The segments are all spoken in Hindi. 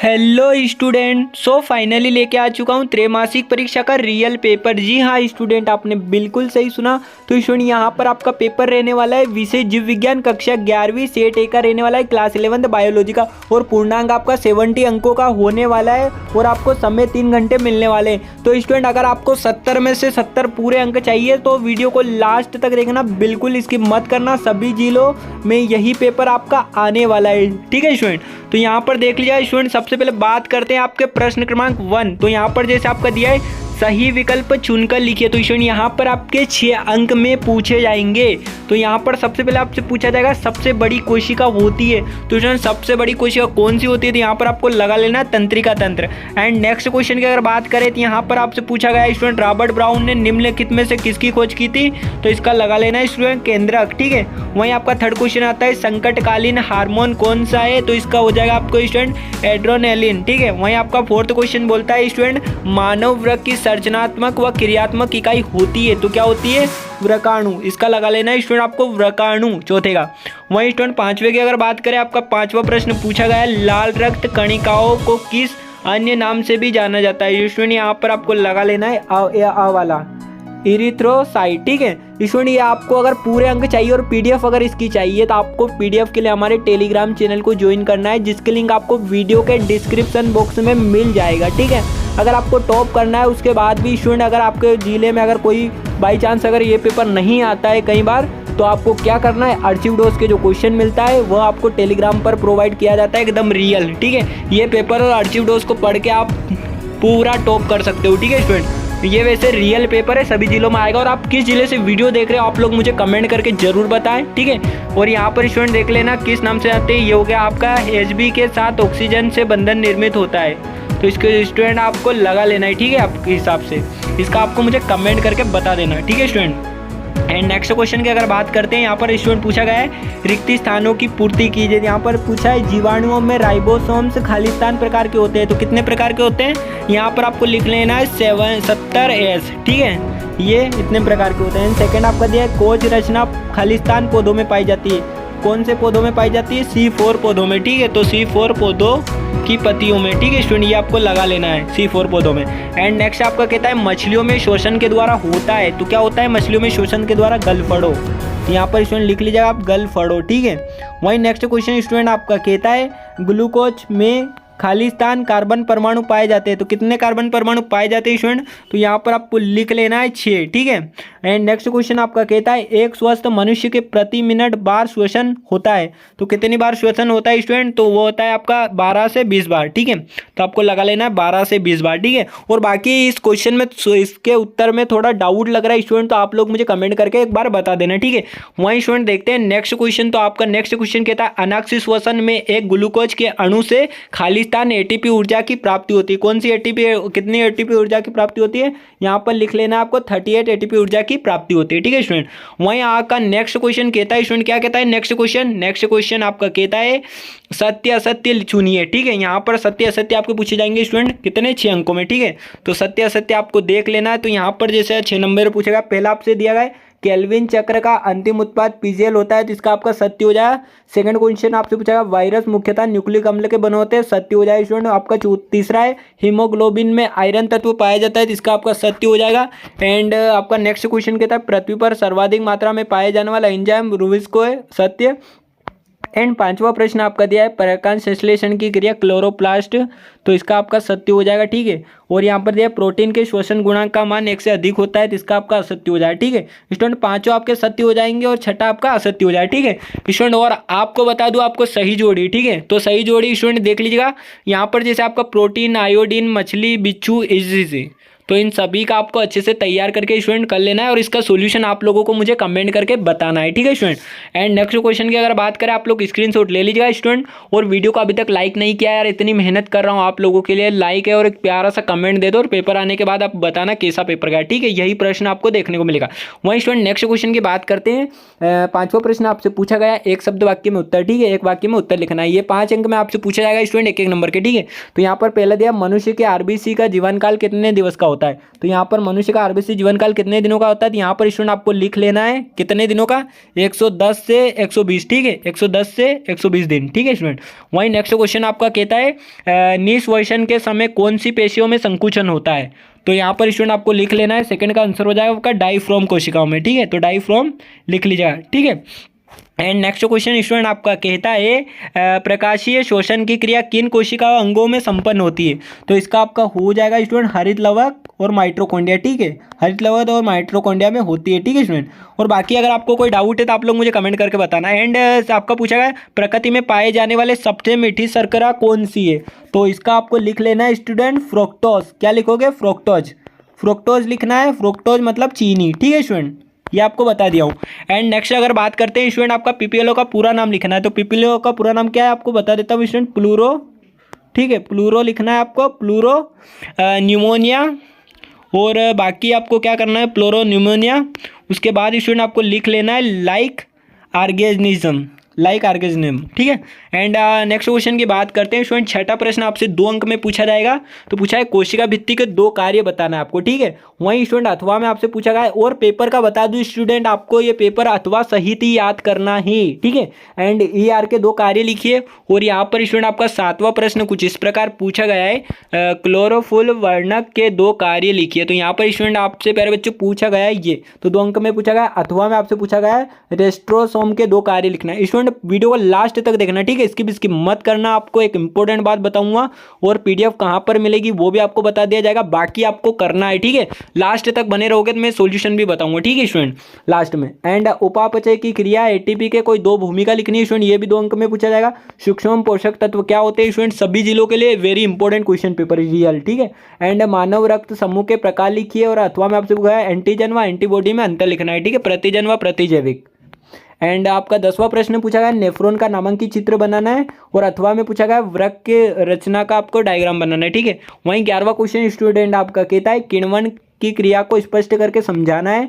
हेलो स्टूडेंट, फाइनली लेके आ चुका हूँ त्रैमासिक परीक्षा का रियल पेपर। जी हाँ स्टूडेंट, आपने बिल्कुल सही सुना। तो स्टूडेंट यहाँ पर आपका पेपर रहने वाला है विषय जीव विज्ञान कक्षा 11वीं सेट ए का रहने वाला है, क्लास 11 बायोलॉजी का, और पूर्णांक आपका 70 अंकों का होने वाला है और आपको समय 3 घंटे मिलने वाले हैं। तो स्टूडेंट अगर आपको 70 में से 70 पूरे अंक चाहिए तो वीडियो को लास्ट तक देखना, बिल्कुल स्किप मत करना। सभी जिलों में यही पेपर आपका आने वाला है, ठीक है स्टूडेंट। तो यहाँ पर देख लीजिए स्टूडेंट, सबसे पहले बात करते हैं आपके प्रश्न क्रमांक 1। तो यहाँ पर जैसे आपका दिया है सही विकल्प चुनकर लिखिए। तो स्टूडेंट यहाँ पर आपके 6 अंक में पूछे जाएंगे। तो यहाँ पर सबसे पहले आपसे पूछा जाएगा सबसे बड़ी कोशिका होती है। तो स्टूडेंट सबसे बड़ी कोशिका कौन सी होती है? तो यहाँ पर आपको लगा लेना है तंत्रिका तंत्र। एंड नेक्स्ट क्वेश्चन की अगर बात करें तो यहाँ पर आपसे पूछा गया स्टूडेंट रॉबर्ट ब्राउन ने निम्नलिखित में से किसकी खोज की थी? तो इसका लगा लेना है स्टूडेंट केंद्रक, ठीक है। वहीं आपका थर्ड क्वेश्चन आता है संकटकालीन हार्मोन कौन सा है? तो इसका हो जाएगा आपको स्टूडेंट एड्रेनालिन, ठीक है। वहीं आपका फोर्थ क्वेश्चन बोलता है स्टूडेंट मानव वृक्क की संरचनात्मक व क्रियात्मक इकाई होती है। तो क्या होती है? व्रकाणु। इसका लगा लेना है स्टूडेंट आपको व्रकाणु, चौथे का। वहीं स्टूडेंट पांचवे की अगर बात करें, आपका पांचवा प्रश्न पूछा गया है लाल रक्त कणिकाओं को किस अन्य नाम से भी जाना जाता है? स्टूडेंट यहाँ पर आपको लगा लेना है आ वाला इरिथ्रोसाइट, ठीक है स्टूडेंट। ये आपको अगर पूरे अंक चाहिए और पीडीएफ अगर इसकी चाहिए तो आपको पीडीएफ के लिए हमारे टेलीग्राम चैनल को ज्वाइन करना है, जिसके लिंक आपको वीडियो के डिस्क्रिप्शन बॉक्स में मिल जाएगा, ठीक है। अगर आपको टॉप करना है उसके बाद भी स्टूडेंट, अगर आपके ज़िले में अगर कोई बाई चांस अगर ये पेपर नहीं आता है कई बार, तो आपको क्या करना है, आर्चिव डोज के जो क्वेश्चन मिलता है वह आपको टेलीग्राम पर प्रोवाइड किया जाता है, एकदम रियल, ठीक है। ये पेपर और आर्चिव डोज को पढ़ के आप पूरा टॉप कर सकते हो, ठीक है स्टूडेंट। ये वैसे रियल पेपर है, सभी जिलों में आएगा। और आप किस जिले से वीडियो देख रहे हो आप लोग मुझे कमेंट करके जरूर बताएं, ठीक है। और यहाँ पर स्टूडेंट देख लेना किस नाम से आते हैं। ये हो गया आपका Hb के साथ ऑक्सीजन से बंधन निर्मित होता है। तो इसके स्टूडेंट आपको लगा लेना है, ठीक है, आपके हिसाब से। इसका आपको मुझे कमेंट करके बता देना, ठीक है स्टूडेंट। एंड नेक्स्ट क्वेश्चन की अगर बात करते हैं, यहाँ पर स्टूडेंट पूछा गया है रिक्त स्थानों की पूर्ति कीजिए। यहाँ पर पूछा है जीवाणुओं में राइबोसोम्स खालिस्तान प्रकार के होते हैं। तो कितने प्रकार के होते हैं? यहाँ पर आपको लिख लेना है 70S, ठीक है। ये इतने प्रकार के होते हैं। सेकंड आपका दिया है कोच रचना खालिस्तान पौधों में पाई जाती है। कौन से पौधों में पाई जाती है? C4 पौधों में, ठीक है। तो C4 पौधों की पत्तियों में, ठीक है स्टूडेंट, ये आपको लगा लेना है C4 पौधों में। एंड नेक्स्ट आपका कहता है मछलियों में शोषण के द्वारा होता है। तो क्या होता है मछलियों में शोषण के द्वारा? गलफड़ो। यहाँ पर स्टूडेंट लिख लीजिएगा आप गलफड़ो, ठीक है। वहीं नेक्स्ट क्वेश्चन स्टूडेंट आपका कहता है ग्लूकोज में खालिस्तान कार्बन परमाणु पाए जाते हैं। तो कितने कार्बन परमाणु पाए जाते हैं स्टूडेंट? तो यहाँ पर आपको लिख लेना है 6, ठीक है। एंड नेक्स्ट क्वेश्चन आपका कहता है एक स्वस्थ मनुष्य के प्रति मिनट बार श्वसन होता है। तो कितनी बार श्वसन होता है स्टूडेंट? तो वो होता है आपका 12 से 20 बार, ठीक है। तो आपको लगा लेना है 12 से 20 बार, ठीक है। और बाकी इस क्वेश्चन में इसके उत्तर में थोड़ा डाउट लग रहा है स्टूडेंट, तो आप लोग मुझे कमेंट करके एक बार बता देना, ठीक है। वहीं स्टूडेंट देखते हैं नेक्स्ट क्वेश्चन। तो आपका नेक्स्ट क्वेश्चन कहता है अनाक्षी श्वसन में एक ग्लूकोज के अणु से खालिस्तान एटीपी ऊर्जा की प्राप्ति होती है। कौन सी एटीपी, कितनी एटीपी ऊर्जा की प्राप्ति होती है? यहाँ पर लिख लेना है आपको 38 एटीपी ऊर्जा की प्राप्ति होती है, ठीक है स्टूडेंट। वहीं आपका नेक्स्ट क्वेश्चन कहता है स्टूडेंट, क्या कहता है नेक्स्ट क्वेश्चन आपका कहता है सत्य असत्य चुनिए, ठीक है। यहाँ पर सत्य असत्य आपको पूछे जाएंगे स्टूडेंट कितने? 6 अंकों में, ठीक है। तो सत्य असत्य आपको देख लेना है। तो यहाँ पर जैसे 6 नंबर पूछेगा, पहला आपसे दिया गया है केल्विन चक्र का अंतिम उत्पाद पीजीएल होता है, तो इसका आपका सत्य हो जाएगा। सेकंड क्वेश्चन आपसे पूछेगा वायरस मुख्यतः न्यूक्लिक अम्ल के बने होते हैं, सत्य हो जाएगा स्टूडेंट। आपका तीसरा है हीमोग्लोबिन में आयरन तत्व पाया जाता है, तो इसका आपका सत्य हो जाएगा। एंड आपका नेक्स्ट क्वेश्चन कहता है पृथ्वी पर सर्वाधिक मात्रा में पाए जाने वाला एंजाइम रुबिस्को है, सत्य। एंड पांचवा प्रश्न आपका दिया है परागकण संश्लेषण की क्रिया क्लोरोप्लास्ट, तो इसका आपका सत्य हो जाएगा, ठीक है। और यहाँ पर दिया प्रोटीन के श्वसन गुणांक का मान 1 से अधिक होता है, तो इसका आपका असत्य हो जाएगा, ठीक है स्टूडेंट। पांचों आपके सत्य हो जाएंगे और छठा आपका असत्य हो जाएगा, ठीक है स्टूडेंट। और आपको बता दूं आपको सही जोड़ी, ठीक है। तो सही जोड़ी स्टूडेंट देख लीजिएगा, यहाँ पर जैसे आपका प्रोटीन, आयोडीन, मछली, बिच्छू, इसी, तो इन सभी का आपको अच्छे से तैयार करके स्टूडेंट कर लेना है और इसका सॉल्यूशन आप लोगों को मुझे कमेंट करके बताना है, ठीक है स्टूडेंट। एंड नेक्स्ट क्वेश्चन की अगर बात करें, आप लोग स्क्रीनशॉट ले लीजिएगा स्टूडेंट। और वीडियो को अभी तक लाइक नहीं किया यार, इतनी मेहनत कर रहा हूँ आप लोगों के लिए, लाइक है और एक प्यारा सा कमेंट दे दो। और पेपर आने के बाद आप बताना कैसा पेपर गया, ठीक है। यही प्रश्न आपको देखने को मिलेगा। वहीं स्टूडेंट नेक्स्ट क्वेश्चन की बात करते हैं। पांचवा प्रश्न आपसे पूछा गया एक शब्द वाक्य में उत्तर, ठीक है। एक वाक्य में उत्तर लिखना है। ये 5 अंक में आपसे पूछा जाएगा स्टूडेंट, एक नंबर के, ठीक है। तो यहाँ पर पहला दिया मनुष्य के आरबीसी का जीवन काल कितने दिवस का होता है? होता है। तो यहाँ पर मनुष्य का आयुर्वेद जीवन काल कितने दिनों का होता है, तो यहाँ पर स्टूडेंट आपको लिख लेना है कितने दिनों का, 110 से 120, ठीक है, 110 से 120 दिन, ठीक है स्टूडेंट। वहीं नेक्स्ट क्वेश्चन आपका कहता है निःश्वसन के समय कौन सी पेशियों में संकुचन होता है, तो यहाँ पर स्टूडेंट आपको लिख लेना है, सेकंड का आंसर हो जाएगा आपका डाइफ्रॉम कोशिकाओं में, ठीक है, तो डाइफ्रॉम लिख लीजिएगा, ठीक है। एंड नेक्स्ट क्वेश्चन स्टूडेंट आपका कहता है प्रकाशीय शोषण की क्रिया किन कोशिका अंगों में संपन्न होती है, तो इसका आपका हो जाएगा स्टूडेंट हरित लवक और माइटोकॉन्ड्रिया, ठीक है, हरित लवक और माइटोकॉन्ड्रिया में होती है, ठीक है स्टूडेंट। और बाकी अगर आपको कोई डाउट है तो आप लोग मुझे कमेंट करके बताना। एंड आपका पूछा गया प्रकृति में पाए जाने वाले सबसे मीठी शर्करा कौन सी है, तो इसका आपको लिख लेना है स्टूडेंट फ्रुक्टोज, क्या लिखोगे, फ्रुक्टोज, फ्रुक्टोज लिखना है, फ्रुक्टोज मतलब चीनी, ठीक है स्टूडेंट, ये आपको बता दिया हूँ। एंड नेक्स्ट अगर बात करते हैं स्टूडेंट आपका पीपीएलओ का पूरा नाम लिखना है, तो पीपीएलओ का पूरा नाम क्या है आपको बता देता हूँ स्टूडेंट, प्लूरो, ठीक है, प्लूरो लिखना है आपको, प्लूरो न्यूमोनिया, और बाकी आपको क्या करना है प्लूरो न्यूमोनिया। उसके बाद स्टूडेंट आपको लिख लेना है लाइक ऑर्गेनिज्म, लाइक ऑर्गेनिज्म, ठीक है। एंड नेक्स्ट क्वेश्चन की बात करते हैं स्टूडेंट, छठा प्रश्न आपसे 2 अंक में पूछा जाएगा, तो पूछा है कोशिका भित्ति के 2 कार्य बताना है आपको, ठीक है। वहीं स्टूडेंट अथवा में आपसे पूछा गया है, और पेपर का बता दूं स्टूडेंट आपको, ये पेपर अथवा सहित ही याद करना ही, ठीक है। एंड ER के 2 कार्य लिखिए। और यहाँ पर स्टूडेंट आपका 7वां प्रश्न कुछ इस प्रकार पूछा गया है, क्लोरोफुल वर्णक के 2 कार्य लिखिए, तो यहाँ पर स्टूडेंट आपसे प्यारे बच्चों पूछा गया है ये, तो 2 अंक में पूछा गया है। अथवा में आपसे पूछा गया है रेस्ट्रोसोम के 2 कार्य लिखना है। स्टूडेंट वीडियो को लास्ट तक देखना, ठीक है, इसकी मत करना। आपको एक इंपॉर्टेंट बात बताऊंगा और PDF कहां पर मिलेगी वो भी आपको बता दिया जाएगा, बाकी आपको करना है, ठीक है। लास्ट तक बने रहोगे तो मैं सॉल्यूशन भी बताऊंगा, ठीक है स्टूडेंट, लास्ट में। एंड उपापचय की क्रिया ATP के कोई 2 भूमिका लिखनी है स्टूडेंट, ये भी 2 अंक में पूछा जाएगा। सूक्ष्म पोषक तत्व क्या होते हैं स्टूडेंट, सभी जिलों के लिए very important question paper real, ठीक है। एंड मानव रक्त समूह के प्रकार लिखिए। और अथवा में आपसे पूछा है एंटीजन व एंटीबॉडी में अंतर लिखना है, ठीक है, प्रतिजन व प्रतिजैविक। एंड आपका 10वां प्रश्न पूछा गया नेफ्रॉन का नामांकित चित्र बनाना है। और अथवा में पूछा गया वृक्क के रचना का आपको डायग्राम बनाना है, ठीक है। वहीं 11वां क्वेश्चन स्टूडेंट आपका कहता है किण्वन की क्रिया को स्पष्ट करके समझाना है,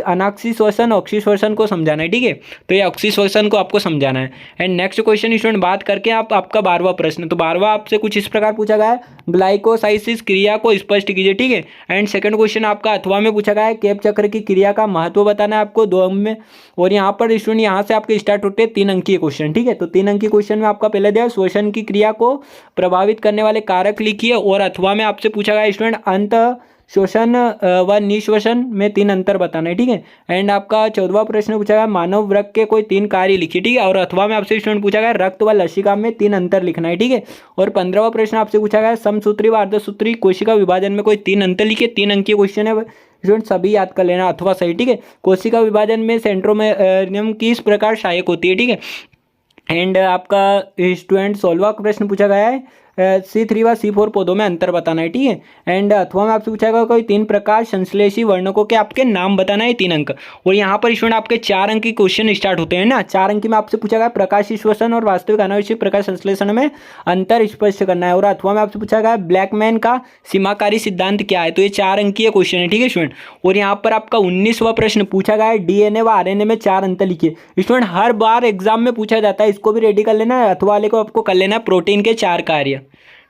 अनाक्सीश्वसन ऑक्सीश्वसन को समझाना है, ठीक है, तो ये ऑक्सीश्वसन को आपको समझाना है। एंड नेक्स्ट क्वेश्चन स्टूडेंट बात करके आपका 12वां प्रश्न, तो 12वां आपसे कुछ इस प्रकार पूछा गया है ग्लाइकोसाइसिस क्रिया को स्पष्ट कीजिए, ठीक है। एंड सेकंड क्वेश्चन आपका अथवा में पूछा गया है केप चक्र की क्रिया का महत्व बताना है आपको 2 अंक में। और यहाँ पर स्टूडेंट यहाँ से आपके स्टार्ट होते हैं 3 अंकीय क्वेश्चन, ठीक है, तो 3 अंकीय क्वेश्चन में आपका पहले दिया श्वसन की क्रिया को प्रभावित करने वाले कारक लिखिए। और अथवा में आपसे पूछा गया स्टूडेंट अंत श्वसन व निश्वसन में 3 अंतर बताना है, ठीक है। एंड आपका 14वां प्रश्न पूछा गया मानव वृक्क के कोई 3 कार्य लिखिए, ठीक है। और अथवा में आपसे स्टूडेंट पूछा गया रक्त व लसिका में 3 अंतर लिखना है, ठीक है। और 15वां प्रश्न आपसे पूछा गया समसूत्री व अर्धसूत्री कोशिका विभाजन में कोई 3 अंतर लिखिए, 3 अंकीय क्वेश्चन है स्टूडेंट, सभी याद कर लेना अथवा सही, ठीक है। कोशिका विभाजन में सेंट्रोमेरियम किस प्रकार सहायक होती है, ठीक है। एंड आपका स्टूडेंट 16वां प्रश्न पूछा गया है C3 व C4 पौधों में अंतर बताना है, ठीक है। एंड अथवा में आपसे पूछा गया कोई 3 प्रकार संश्लेषी वर्णकों के आपके नाम बताना है, 3 अंक। और यहाँ पर स्टूडेंट आपके 4 अंक के क्वेश्चन स्टार्ट होते हैं ना, 4 अंक में आपसे पूछा गया प्रकाश श्वसन और वास्तविक अनावश्यक प्रकाश संश्लेषण में अंतर स्पष्ट करना है। और अथवा में आपसे पूछा गया ब्लैकमैन का सीमाकारी सिद्धांत क्या है, तो ये 4 अंकीय क्वेश्चन है, ठीक है स्टूडेंट। और यहाँ पर आपका 19वां प्रश्न पूछा गया है DNA व RNA में 4 अंतर लिखिए। स्टूडेंट हर बार एग्जाम में पूछा जाता है, इसको भी रेडी कर लेना है, अथवा वाले को आपको कर लेना है प्रोटीन के 4 कार्य,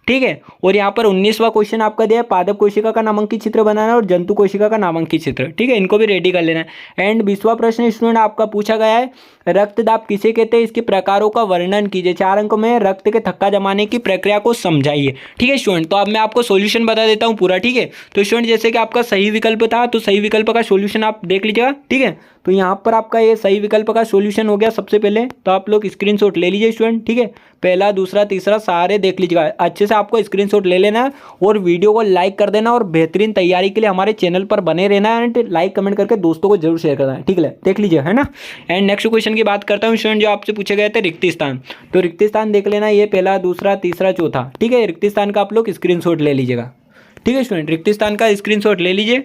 ठीक है। और यहाँ पर 19वां क्वेश्चन आपका दिया है पादप कोशिका का नामांकित चित्र बनाना और जंतु कोशिका का नामांकित चित्र, ठीक है, इनको भी रेडी कर लेना है। एंड 20वां प्रश्न स्टूडेंट आपका पूछा गया है रक्तदाब किसे कहते हैं, इसके प्रकारों का वर्णन कीजिए। 4 अंकों में रक्त के थक्का जमाने की प्रक्रिया को समझाइए, ठीक है स्टूडेंट। तो अब मैं आपको सॉल्यूशन बता देता हूँ पूरा, ठीक है। तो स्टूडेंट जैसे कि आपका सही विकल्प था, तो सही विकल्प का सॉल्यूशन आप देख लीजिएगा, ठीक है। तो यहाँ पर आपका ये सही विकल्प का सॉल्यूशन हो गया सबसे पहले, तो आप लोग स्क्रीनशॉट ले लीजिए स्टूडेंट, ठीक है। पहला दूसरा तीसरा सारे देख लीजिएगा, अच्छे से आपको स्क्रीनशॉट ले लेना है और वीडियो को लाइक कर देना। और बेहतरीन तैयारी के लिए हमारे चैनल पर बने रहना है, एंड लाइक कमेंट करके दोस्तों को जरूर शेयर करना है, ठीक है, देख लीजिए, है ना। एंड नेक्स्ट क्वेश्चन की बात करता हूँ स्टूडेंट, जो आपसे पूछे गए थे रिक्त स्थान, तो रिक्त स्थान देख लेना, ये पहला दूसरा तीसरा चौथा, ठीक है। रिक्त स्थान का आप लोग स्क्रीनशॉट ले लीजिएगा, ठीक है स्टूडेंट, रिक्त स्थान का स्क्रीनशॉट ले लीजिए।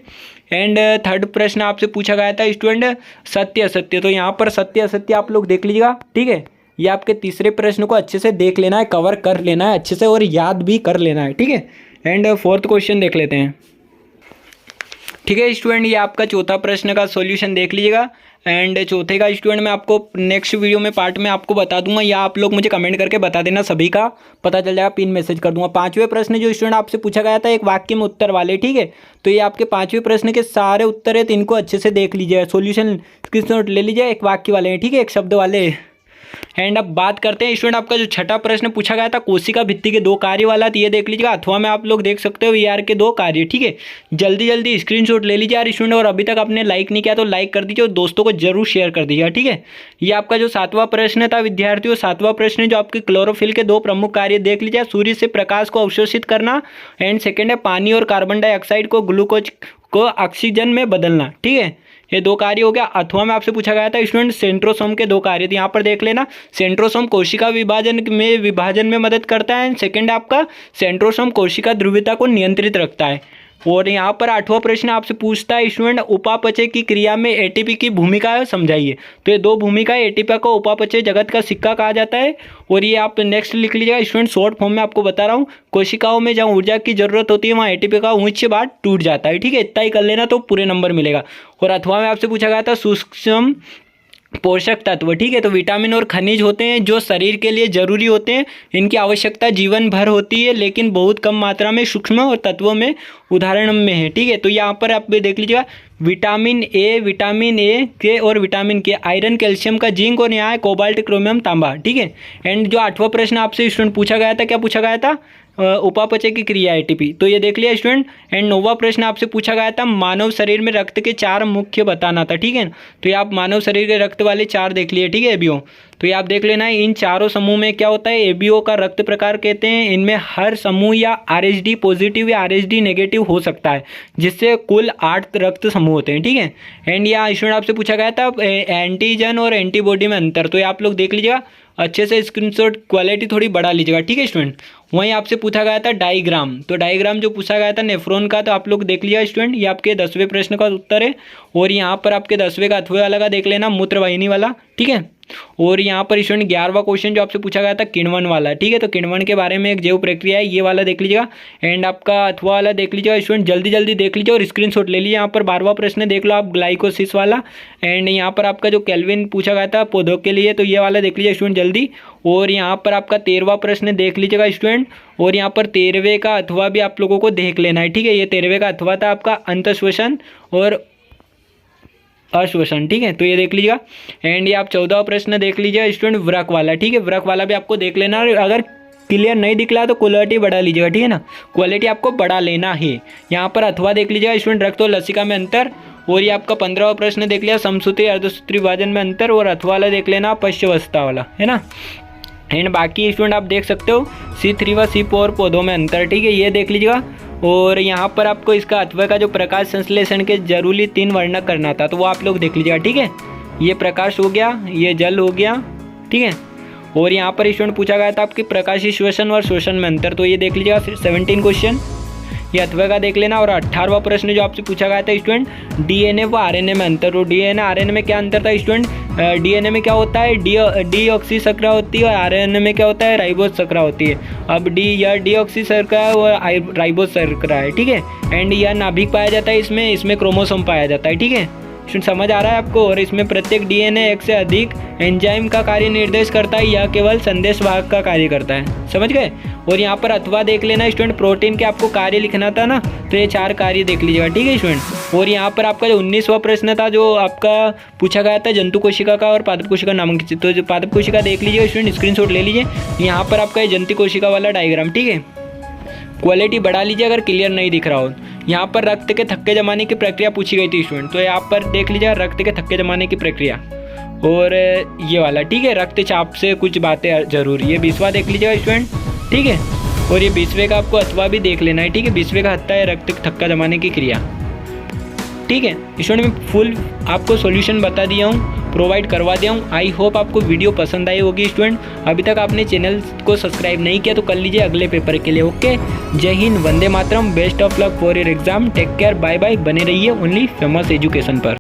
एंड थर्ड प्रश्न आपसे पूछा गया था स्टूडेंट सत्य असत्य, तो यहाँ पर सत्य असत्य आप लोग देख लीजिएगा, ठीक है। ये आपके तीसरे प्रश्न को अच्छे से देख लेना है, कवर कर लेना है अच्छे से और याद भी कर लेना है, ठीक है। एंड फोर्थ क्वेश्चन देख लेते हैं, ठीक है स्टूडेंट। ये आपका चौथा प्रश्न का सॉल्यूशन देख लीजिएगा। एंड चौथे का स्टूडेंट मैं आपको नेक्स्ट वीडियो में पार्ट में आपको बता दूंगा, या आप लोग मुझे कमेंट करके बता देना, सभी का पता चल जाएगा, पिन मैसेज कर दूंगा। पांचवें प्रश्न जो स्टूडेंट आपसे पूछा गया था एक वाक्य में उत्तर वाले, ठीक है, तो ये आपके पांचवें प्रश्न के सारे उत्तर है, तो इनको अच्छे से देख लीजिए, सॉल्यूशन स्क्रीनशॉट ले लीजिए, एक वाक्य वाले हैं, ठीक है, एक शब्द वाले। एंड अब बात करते हैं स्टूडेंट आपका जो छठा प्रश्न पूछा गया था कोशिका भित्ति के दो कार्य वाला, तो ये देख लीजिएगा, अथवा में आप लोग देख सकते हो यार के दो कार्य, ठीक है। जल्दी जल्दी स्क्रीनशॉट ले लीजिए यार स्टूडेंट, और अभी तक आपने लाइक नहीं किया तो लाइक कर दीजिए और दोस्तों को जरूर शेयर कर दीजिएगा, ठीक है। ये आपका जो सातवां प्रश्न था विद्यार्थियों, सातवां प्रश्न जो आपके क्लोरोफिल के दो प्रमुख कार्य देख लीजिए, सूर्य से प्रकाश को अवशोषित करना, एंड सेकेंड है पानी और कार्बन डाइऑक्साइड को ग्लूकोज को ऑक्सीजन में बदलना, ठीक है। ये दो कार्य हो गया। अथवा में आपसे पूछा गया था स्टूडेंट सेंट्रोसोम के दो कार्य, तो यहाँ पर देख लेना, सेंट्रोसोम कोशिका विभाजन में मदद करता है, सेकंड आपका सेंट्रोसोम कोशिका ध्रुवीयता को नियंत्रित रखता है। और यहाँ पर आठवां प्रश्न आपसे पूछता है स्टूडेंट उपापचय की क्रिया में एटीपी की भूमिका समझाइए, तो ये दो भूमिका, एटीपी को उपापचय जगत का सिक्का कहा जाता है। और ये आप नेक्स्ट लिख लीजिएगा स्टूडेंट, शॉर्ट फॉर्म में आपको बता रहा हूँ, कोशिकाओं में जहाँ ऊर्जा की जरूरत होती है वहाँ एटीपी का ऊंच बार टूट जाता है, ठीक है, इतना ही कर लेना तो पूरे नंबर मिलेगा। और अथवा में आपसे पूछा गया था सूक्ष्म पोषक तत्व, ठीक है, तो विटामिन और खनिज होते हैं जो शरीर के लिए जरूरी होते हैं, इनकी आवश्यकता जीवन भर होती है लेकिन बहुत कम मात्रा में सूक्ष्म और तत्वों में उदाहरण में है, ठीक है। तो यहाँ पर आप देख लीजिएगा विटामिन ए के और विटामिन के, आयरन कैल्शियम का, जिंक, और यहाँ है कोबाल्ट क्रोमियम तांबा, ठीक है। एंड जो आठवां प्रश्न आपसे स्टूडेंट पूछा गया था, क्या पूछा गया था, उपापचय की क्रिया एटीपी, तो ये देख लिया स्टूडेंट। एंड नौवां प्रश्न आपसे पूछा गया था मानव शरीर में रक्त के चार मुख्य बताना था, ठीक है, तो ये आप मानव शरीर के रक्त वाले चार देख लिए, ठीक है, एबीओ, तो ये आप देख लेना है। इन चारों समूह में क्या होता है, एबीओ का रक्त प्रकार कहते हैं, इनमें हर समूह या आरएचडी पॉजिटिव या आरएचडी नेगेटिव हो सकता है, जिससे कुल 8 रक्त समूह होते हैं, ठीक है। एंड यहाँ स्टूडेंट आपसे पूछा गया था एंटीजन और एंटीबॉडी में अंतर, तो ये आप लोग देख लीजिएगा, अच्छे से स्क्रीनशॉट क्वालिटी थोड़ी बढ़ा लीजिएगा, ठीक है स्टूडेंट। वहीं आपसे पूछा गया था डायग्राम, तो डायग्राम जो पूछा गया था नेफ्रॉन का, तो आप लोग देख लिया स्टूडेंट, ये आपके 10वें प्रश्न का उत्तर है। और यहाँ पर आपके 10वें का अथवे वाला का देख लेना, मूत्रवाहिनी वाला, ठीक है। और यहाँ पर स्टूडेंट 11वां क्वेश्चन जो आपसे पूछा गया था किण्वन वाला, ठीक है, तो किण्वन के बारे में एक जैव प्रक्रिया है, ये वाला देख लीजिएगा। एंड आपका अथवा वाला देख लीजिएगा स्टूडेंट, जल्दी जल्दी देख लीजिए और स्क्रीनशॉट ले लीजिए। यहाँ पर 12वां प्रश्न देख लो आप, ग्लाइकोसिस वाला। एंड यहाँ पर आपका जो केल्विन पूछा गया था पौधों के लिए, तो ये वाला देख लीजिए स्टूडेंट जल्दी। और यहाँ पर आपका 13वां प्रश्न देख लीजिएगा स्टूडेंट। और यहाँ पर 13वें का अथवा भी आप लोगों को देख लेना है, ठीक है, ये 13वें का अथवा था आपका अंतःश्वसन और अश्वसन, ठीक है, तो ये देख लीजिएगा। एंड ये आप 14वां प्रश्न देख लीजिए स्टूडेंट, वृक वाला, ठीक है, वृक वाला भी आपको देख लेना। अगर क्लियर नहीं दिख रहा तो क्वालिटी बढ़ा लीजिएगा, ठीक है ना, क्वालिटी आपको बढ़ा लेना है। यहाँ पर अथवा देख लीजिएगा स्टूडेंट, रक्त और लसिका में अंतर। और ये आपका 15वां प्रश्न देख लिया, समसूत्री अर्धसूत्री विभाजन में अंतर। और अथवा वाला देख लेना, पश्चावस्था वाला, है ना। एंड बाकी स्टूडेंट आप देख सकते हो C3 व C4 पौधों में अंतर, ठीक है, ये देख लीजिएगा। और यहाँ पर आपको इसका अथवा का जो प्रकाश संश्लेषण के जरूरी 3 वर्णक करना था, तो वो आप लोग देख लीजिएगा, ठीक है। ये प्रकाश हो गया, ये जल हो गया, ठीक है। और यहाँ पर स्टूडेंट पूछा गया था आपकी प्रकाशीय श्वसन और शोषण में अंतर, तो ये देख लीजिएगा 17 क्वेश्चन, ये अथवा का देख लेना। और 18वां प्रश्न जो आपसे पूछा गया था स्टूडेंट, डीएनए व आरएनए में अंतर, तो डीएनए आरएनए में क्या अंतर था स्टूडेंट, डीएनए में क्या होता है, डीऑक्सी शर्करा होती है, और आरएनए में क्या होता है, राइबोज शर्करा होती है। अब डीऑक्सी शर्करा और राइबोज शर्करा है, ठीक है। एंड यह नाभिक पाया जाता है, इसमें क्रोमोसोम पाया जाता है, ठीक है, समझ आ रहा है आपको। और इसमें प्रत्येक डीएनए एक से अधिक एंजाइम का कार्य निर्देश करता है, यह केवल संदेश वाहक का कार्य करता है, समझ गए। और यहाँ पर अथवा देख लेना स्टूडेंट, प्रोटीन के आपको कार्य लिखना था ना, तो ये 4 कार्य देख लीजिएगा, ठीक है स्टूडेंट। और यहाँ पर आपका जो 19वां प्रश्न था जो आपका पूछा गया था जंतु कोशिका का और पादप कोशिका नामांकित, तो जो पादप कोशिका देख लीजिए स्टूडेंट, स्क्रीनशॉट ले लीजिए। यहाँ पर आपका जंतु कोशिका वाला डायग्राम, ठीक है, क्वालिटी बढ़ा लीजिए अगर क्लियर नहीं दिख रहा हो। यहाँ पर रक्त के थक्के जमाने की प्रक्रिया पूछी गई थी स्टूडेंट, तो यहाँ पर देख लीजिए रक्त के थक्के जमाने की प्रक्रिया। और ये वाला, ठीक है, रक्तचाप से कुछ बातें जरूरी, ये 20वां देख लीजिएगा स्टूडेंट, ठीक है। और ये 20वें का आपको अथवा भी देख लेना है, ठीक है, 20वें का हत्ता है रक्त थक्का जमाने की क्रिया, ठीक है स्टूडेंट। मैं फुल आपको सॉल्यूशन बता दिया हूँ, प्रोवाइड करवा दिया हूँ। आई होप आपको वीडियो पसंद आई होगी स्टूडेंट। अभी तक आपने चैनल को सब्सक्राइब नहीं किया तो कर लीजिए अगले पेपर के लिए। ओके, जय हिंद, वंदे मातरम, best of luck for your exam, take care, bye bye. बने रहिए ओनली फेमस एजुकेशन पर।